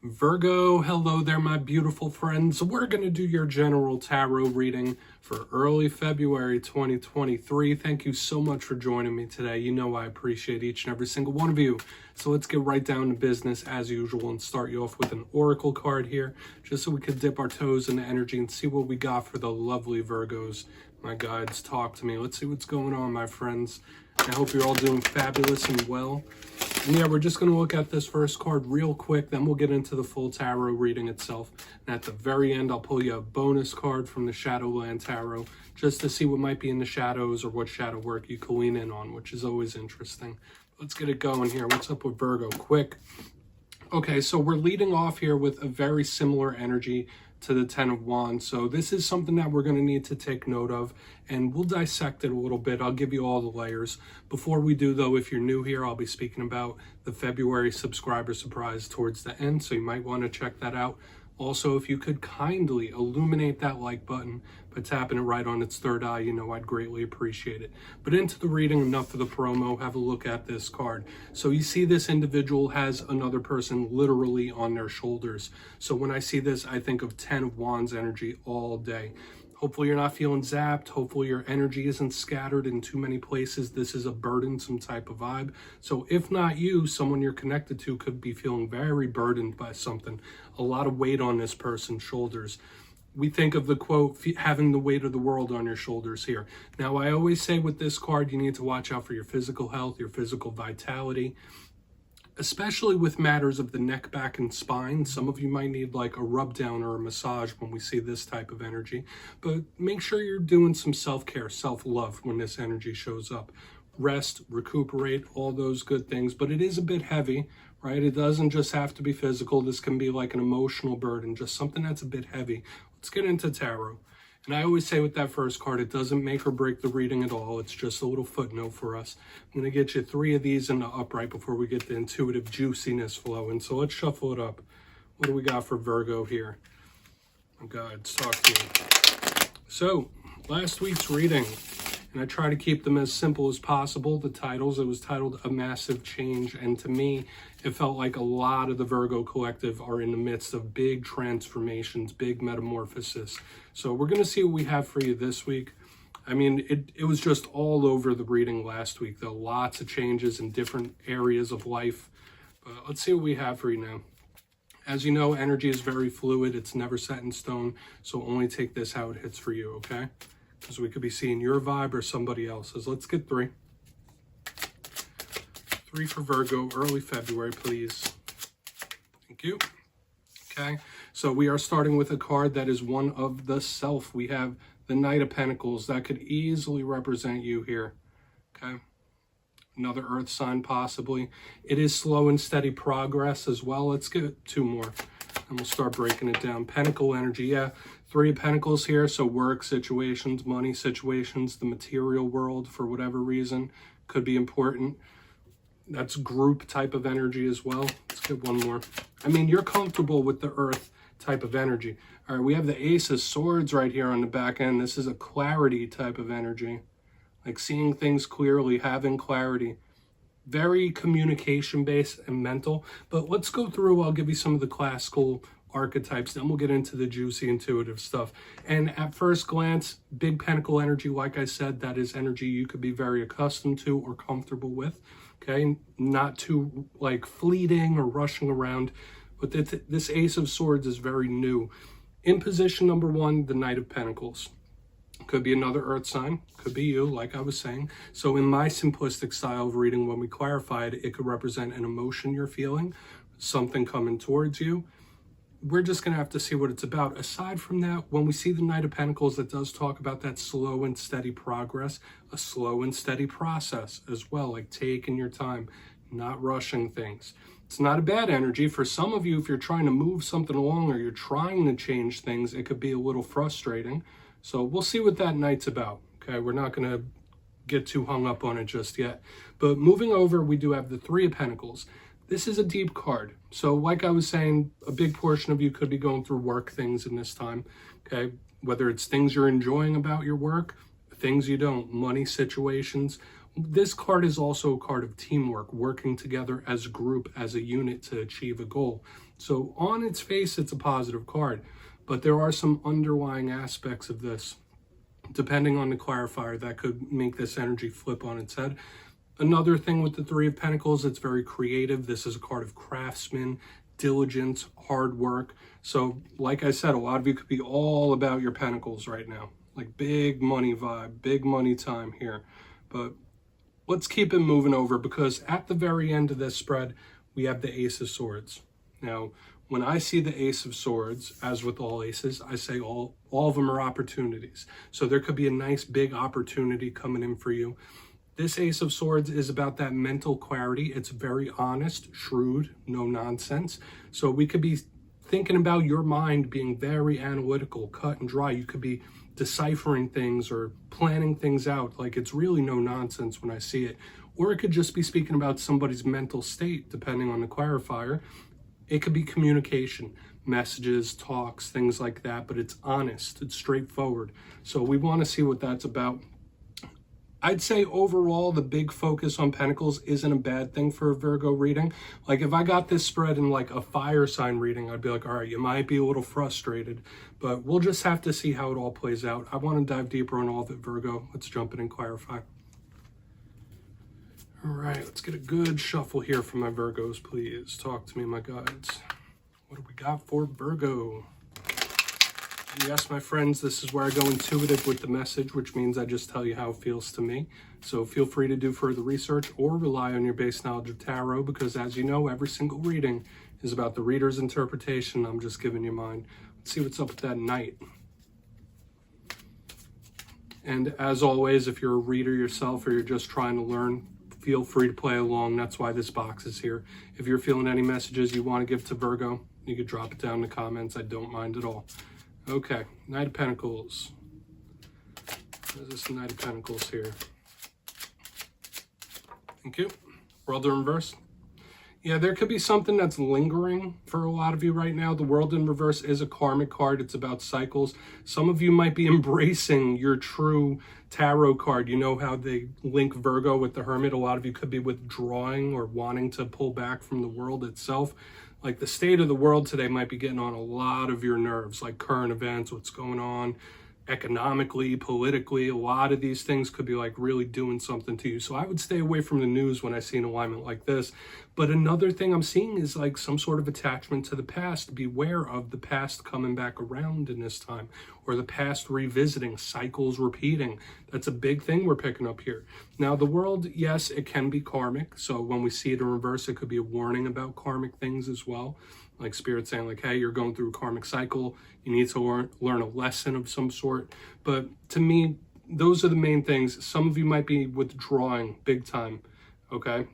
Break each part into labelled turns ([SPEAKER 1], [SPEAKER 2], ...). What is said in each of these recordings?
[SPEAKER 1] Virgo, hello there, my beautiful friends. We're going to do your general tarot reading for early February 2023. Thank you so much for joining me today. You know I appreciate each and every single one of you. So let's get right down to business as usual and start you off with an oracle card here, just so we could dip our toes in the energy and see what we got for the lovely Virgos. My guides, talk to me. Let's see what's going on, my friends. I hope you're all doing fabulous and well. And yeah, we're just going to look at this first card real quick, then we'll get into the full tarot reading itself. And at the very end, I'll pull you a bonus card from the Shadowland Tarot, just to see what might be in the shadows or what shadow work you can lean in on, which is always interesting. Let's get it going here. What's up with Virgo? Quick. Okay, so we're leading off here with a very similar energy to the Ten of Wands. So this is something that we're going to need to take note of, and we'll dissect it a little bit. I'll give you all the layers. Before we do, though, if you're new here, I'll be speaking about the February subscriber surprise towards the end, so you might want to check that out. Also, if you could kindly illuminate that like button by tapping it right on its third eye, you know I'd greatly appreciate it. But into the reading, enough of the promo, have a look at this card. So you see this individual has another person literally on their shoulders. So when I see this, I think of Ten of Wands energy all day. Hopefully you're not feeling zapped. Hopefully your energy isn't scattered in too many places. This is a burdensome type of vibe. So if not you, someone you're connected to could be feeling very burdened by something. A lot of weight on this person's shoulders. We think of the quote, having the weight of the world on your shoulders here. Now, I always say with this card, you need to watch out for your physical health, your physical vitality, especially with matters of the neck, back, and spine. Some of you might need like a rub down or a massage when we see this type of energy, but make sure you're doing some self-care, self-love when this energy shows up. Rest, recuperate, all those good things, but it is a bit heavy, right? It doesn't just have to be physical. This can be like an emotional burden, just something that's a bit heavy. Let's get into tarot. And I always say with that first card, it doesn't make or break the reading at all. It's just a little footnote for us. I'm going to get you 3 of these in the upright before we get the intuitive juiciness flowing. So let's shuffle it up. What do we got for Virgo here? Oh God, talk to me. So, last week's reading, and I try to keep them as simple as possible. The titles, it was titled A Massive Change, and to me, it felt like a lot of the Virgo collective are in the midst of big transformations, big metamorphosis. So we're going to see what we have for you this week. I mean, it was just all over the reading last week, though. Lots of changes in different areas of life. But let's see what we have for you now. As you know, energy is very fluid. It's never set in stone. So only take this how it hits for you, okay? Because we could be seeing your vibe or somebody else's. Let's get 3. 3 for Virgo, early February, please. Thank you. Okay, so we are starting with a card that is one of the self. We have the Knight of Pentacles. That could easily represent you here. Okay, another earth sign possibly. It is slow and steady progress as well. Let's get 2 more and we'll start breaking it down. Pentacle energy, yeah. 3 of Pentacles here, so work situations, money situations, the material world for whatever reason could be important. That's group type of energy as well. Let's get 1 more. I mean, you're comfortable with the earth type of energy. All right, we have the Ace of Swords right here on the back end. This is a clarity type of energy. Like seeing things clearly, having clarity. Very communication-based and mental. But let's go through, I'll give you some of the classical archetypes, then we'll get into the juicy intuitive stuff. And at first glance, big pentacle energy, like I said, that is energy you could be very accustomed to or comfortable with. Okay, not too like fleeting or rushing around, but this Ace of Swords is very new. In position number 1, the Knight of Pentacles. Could be another earth sign, could be you, like I was saying. So in my simplistic style of reading, when we clarified, it could represent an emotion you're feeling, something coming towards you. We're just going to have to see what it's about. Aside from that, when we see the Knight of Pentacles, it does talk about that slow and steady progress, a slow and steady process as well, like taking your time, not rushing things. It's not a bad energy. For some of you, if you're trying to move something along or you're trying to change things, it could be a little frustrating. So we'll see what that Knight's about. Okay, we're not going to get too hung up on it just yet. But moving over, we do have the 3 of Pentacles. This is a deep card. So like I was saying, a big portion of you could be going through work things in this time, okay? Whether it's things you're enjoying about your work, things you don't, money situations. This card is also a card of teamwork, working together as a group, as a unit to achieve a goal. So on its face, it's a positive card, but there are some underlying aspects of this, depending on the clarifier, that could make this energy flip on its head. Another thing with the Three of Pentacles, it's very creative. This is a card of craftsman, diligence, hard work. So like I said, a lot of you could be all about your pentacles right now, like big money vibe, big money time here. But let's keep it moving over, because at the very end of this spread, we have the Ace of Swords. Now, when I see the Ace of Swords, as with all aces, I say all of them are opportunities. So there could be a nice big opportunity coming in for you. This Ace of Swords is about that mental clarity. It's very honest, shrewd, no nonsense. So we could be thinking about your mind being very analytical, cut and dry. You could be deciphering things or planning things out. Like, it's really no nonsense when I see it. Or it could just be speaking about somebody's mental state, depending on the clarifier. It could be communication, messages, talks, things like that, but it's honest, it's straightforward. So we want to see what that's about. I'd say overall, the big focus on Pentacles isn't a bad thing for a Virgo reading. Like, if I got this spread in like a fire sign reading, I'd be like, all right, you might be a little frustrated, but we'll just have to see how it all plays out. I want to dive deeper on all of it, Virgo. Let's jump in and clarify. All right, let's get a good shuffle here for my Virgos, please. Talk to me, my guides. What do we got for Virgo? Yes, my friends, this is where I go intuitive with the message, which means I just tell you how it feels to me. So feel free to do further research or rely on your base knowledge of tarot, because as you know, every single reading is about the reader's interpretation. I'm just giving you mine. Let's see what's up with that Knight. And as always, if you're a reader yourself or you're just trying to learn, feel free to play along. That's why this box is here. If you're feeling any messages you want to give to Virgo, you could drop it down in the comments. I don't mind at all. Okay, Knight of Pentacles. What is this Knight of Pentacles here? Thank you. World in reverse. Yeah, there could be something that's lingering for a lot of you right now. The World in reverse is a karmic card. It's about cycles. Some of you might be embracing your true tarot card. You know how they link Virgo with the Hermit. A lot of you could be withdrawing or wanting to pull back from the world itself. Like, the state of the world today might be getting on a lot of your nerves, like current events, what's going on economically, politically. A lot of these things could be like really doing something to you. So I would stay away from the news when I see an alignment like this. But another thing I'm seeing is like some sort of attachment to the past. Beware of the past coming back around in this time, or the past revisiting, cycles repeating. That's a big thing we're picking up here. Now, the world, yes, it can be karmic. So when we see it in reverse, it could be a warning about karmic things as well. Like Spirit saying like, hey, you're going through a karmic cycle. You need to learn a lesson of some sort. But to me, those are the main things. Some of you might be withdrawing big time, okay?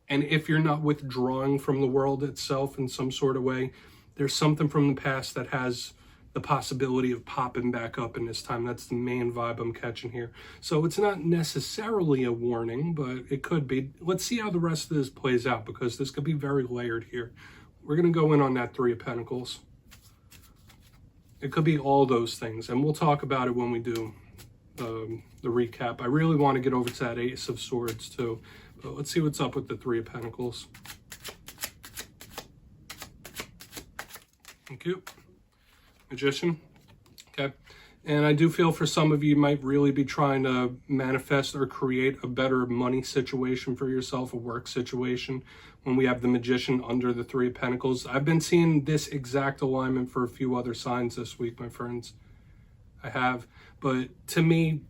[SPEAKER 1] And if you're not withdrawing from the world itself in some sort of way, there's something from the past that has the possibility of popping back up in this time. That's the main vibe I'm catching here. So it's not necessarily a warning, but it could be. Let's see how the rest of this plays out, because this could be very layered here. We're going to go in on that Three of Pentacles. It could be all those things, and we'll talk about it when we do the recap. I really want to get over to that Ace of Swords too, but let's see what's up with the Three of Pentacles. Thank you. Magician. Okay. And I do feel for some of you might really be trying to manifest or create a better money situation for yourself, a work situation, when we have the Magician under the Three of Pentacles. I've been seeing this exact alignment for a few other signs this week, my friends. I have. But to me,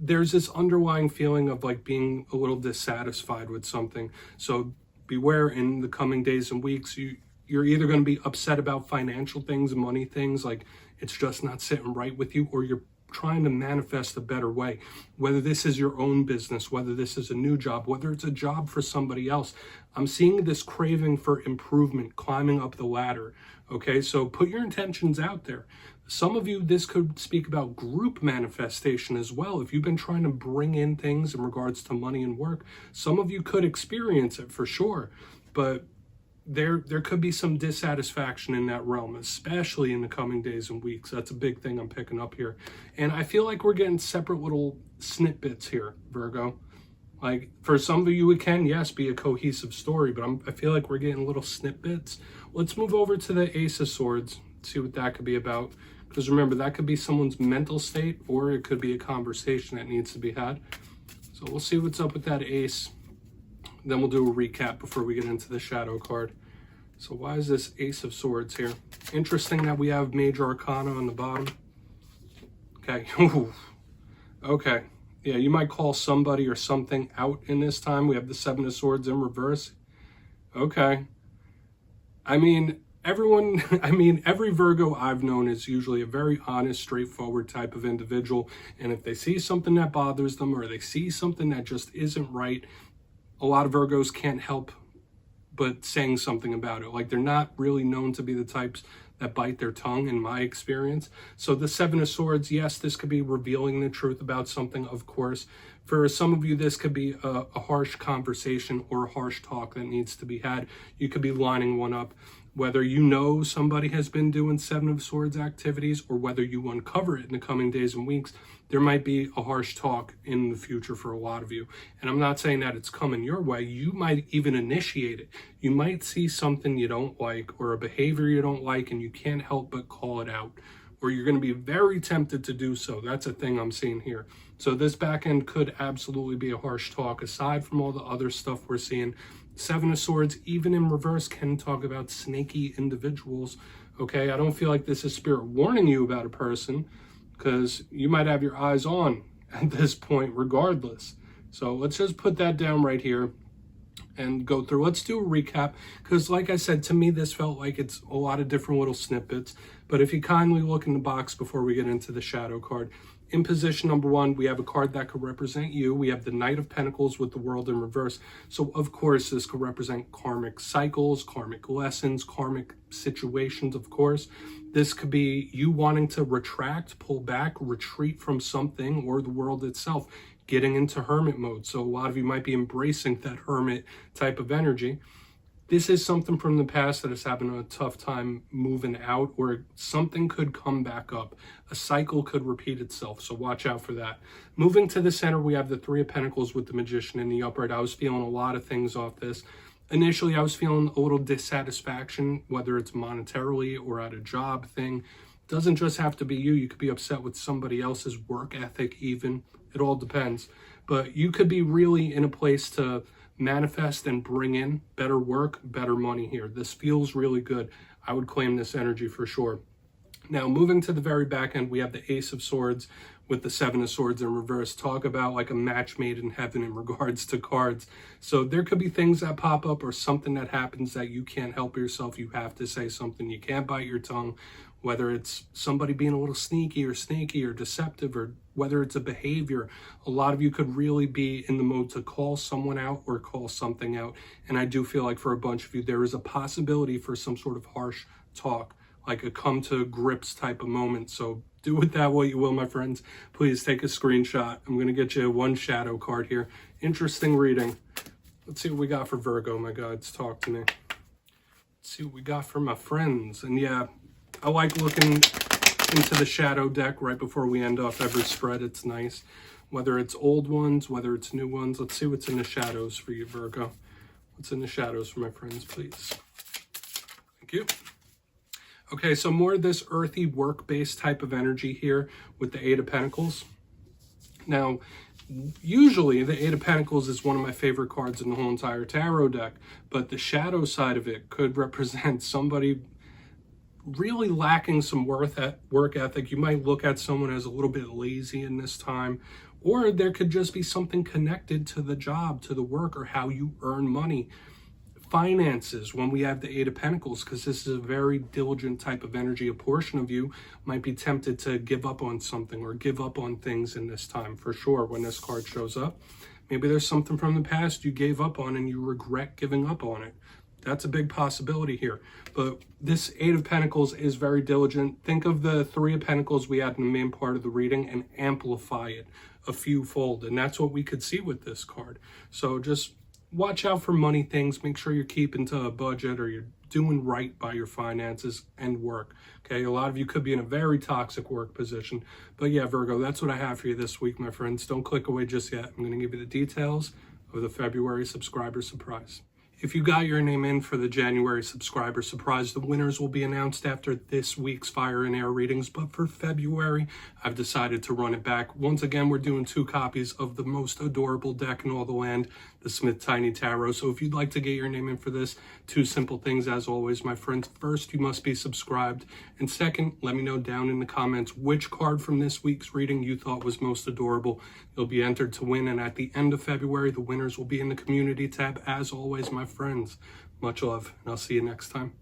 [SPEAKER 1] there's this underlying feeling of like being a little dissatisfied with something. So beware in the coming days and weeks. You're either going to be upset about financial things, money things, like it's just not sitting right with you, or you're trying to manifest a better way. Whether this is your own business, whether this is a new job, whether it's a job for somebody else. I'm seeing this craving for improvement, climbing up the ladder. Okay, so put your intentions out there. Some of you, this could speak about group manifestation as well. If you've been trying to bring in things in regards to money and work, some of you could experience it for sure. But there could be some dissatisfaction in that realm, especially in the coming days and weeks. That's a big thing I'm picking up here. And I feel like we're getting separate little snippets here, Virgo. Like, for some of you, it can, yes, be a cohesive story, but I feel like we're getting little snippets let's move over to the Ace of Swords, see what that could be about. Because remember, that could be someone's mental state, or it could be a conversation that needs to be had. So we'll see what's up with that Ace. Then we'll do a recap before we get into the Shadow card. So why is this Ace of Swords here? Interesting that we have Major Arcana on the bottom. Okay. Okay. Yeah, you might call somebody or something out in this time. We have the Seven of Swords in reverse. Okay. I mean, every Virgo I've known is usually a very honest, straightforward type of individual. And if they see something that bothers them or they see something that just isn't right, a lot of Virgos can't help but saying something about it. Like, they're not really known to be the types that bite their tongue, in my experience. So the Seven of Swords, yes, this could be revealing the truth about something, of course. For some of you, this could be a harsh conversation or a harsh talk that needs to be had. You could be lining one up. Whether you know somebody has been doing Seven of Swords activities or whether you uncover it in the coming days and weeks, there might be a harsh talk in the future for a lot of you. And I'm not saying that it's coming your way. You might even initiate it. You might see something you don't like or a behavior you don't like and you can't help but call it out. Or you're going to be very tempted to do so. That's a thing I'm seeing here. So this back end could absolutely be a harsh talk. Aside from all the other stuff we're seeing, Seven of Swords, even in reverse, can talk about snaky individuals. Okay, I don't feel like this is Spirit warning you about a person, because you might have your eyes on at this point regardless. So let's just put that down right here and go through. Let's do a recap, because like I said, to me this felt like it's a lot of different little snippets. But if you kindly look in the box before we get into the Shadow card, in position number one, we have a card that could represent you. We have the Knight of Pentacles with the World in reverse. So of course this could represent karmic cycles, karmic lessons, karmic situations, of course. This could be you wanting to retract, pull back, retreat from something or the world itself, getting into hermit mode. So a lot of you might be embracing that hermit type of energy. This is something from the past that is having a tough time moving out, or something could come back up. A cycle could repeat itself, so watch out for that. Moving to the center, we have the Three of Pentacles with the Magician in the upright. I was feeling a lot of things off this. Initially, I was feeling a little dissatisfaction, whether it's monetarily or at a job thing. It doesn't just have to be you. You could be upset with somebody else's work ethic even. It all depends. But you could be really in a place to manifest and bring in better work, better money here. This feels really good. I would claim this energy for sure. Now, moving to the very back end, we have the Ace of Swords with the Seven of Swords in reverse. Talk about like a match made in heaven in regards to cards. So there could be things that pop up or something that happens that you can't help yourself. You have to say something. You can't bite your tongue, whether it's somebody being a little sneaky or snaky or deceptive, or whether it's a behavior. A lot of you could really be in the mode to call someone out or call something out. And I do feel like for a bunch of you, there is a possibility for some sort of harsh talk, like a come to grips type of moment. So do with that what you will, my friends. Please take a screenshot. I'm going to get you one Shadow card here. Interesting reading. Let's see what we got for Virgo, my gods. Talk to me. Let's see what we got for my friends. And yeah, I like looking into the Shadow deck right before we end off every spread. It's nice. Whether it's old ones, whether it's new ones. Let's see what's in the shadows for you, Virgo. What's in the shadows for my friends, please? Thank you. Okay, so more of this earthy work-based type of energy here with the Eight of Pentacles. Now, usually the Eight of Pentacles is one of my favorite cards in the whole entire tarot deck, but the shadow side of it could represent somebody really lacking some work ethic. You might look at someone as a little bit lazy in this time, or there could just be something connected to the job, to the work, or how you earn money. Finances, when we have the Eight of Pentacles, because this is a very diligent type of energy. A portion of you might be tempted to give up on something or give up on things in this time, for sure, when this card shows up. Maybe there's something from the past you gave up on and you regret giving up on it. That's a big possibility here. But this Eight of Pentacles is very diligent. Think of the Three of Pentacles we had in the main part of the reading and amplify it a few-fold. And that's what we could see with this card. So just watch out for money things. Make sure you're keeping to a budget, or you're doing right by your finances and work. Okay, a lot of you could be in a very toxic work position. But yeah, Virgo, that's what I have for you this week, my friends. Don't click away just yet. I'm going to give you the details of the February subscriber surprise. If you got your name in for the January subscriber surprise, the winners will be announced after this week's Fire and Air readings. But for February, I've decided to run it back. Once again, we're doing 2 copies of the most adorable deck in all the land, the Smith Tiny Tarot. So if you'd like to get your name in for this, 2 simple things as always, my friends. First, you must be subscribed. And second, let me know down in the comments which card from this week's reading you thought was most adorable. You'll be entered to win, and at the end of February, the winners will be in the community tab. As always, my friends, much love, and I'll see you next time.